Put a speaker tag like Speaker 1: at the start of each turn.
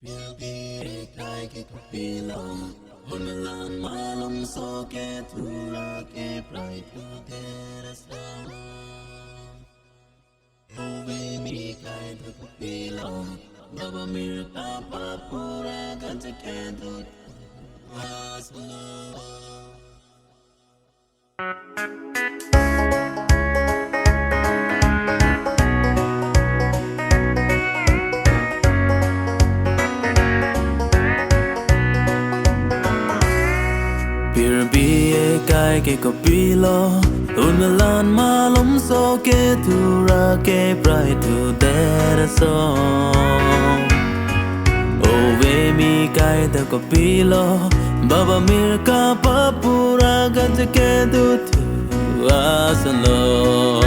Speaker 1: ekai ke kapilom Unalan malum so ke tura ke pride to terasam Ove mi kai to kapilom Baba mir papa pura ganja ke dut Aslo Karbi ekai ke kapilo Unalan malum so ke tura ke pride to terasam Ove mi kai to kapilo Baba mir papa pura ganja ke dut Aslo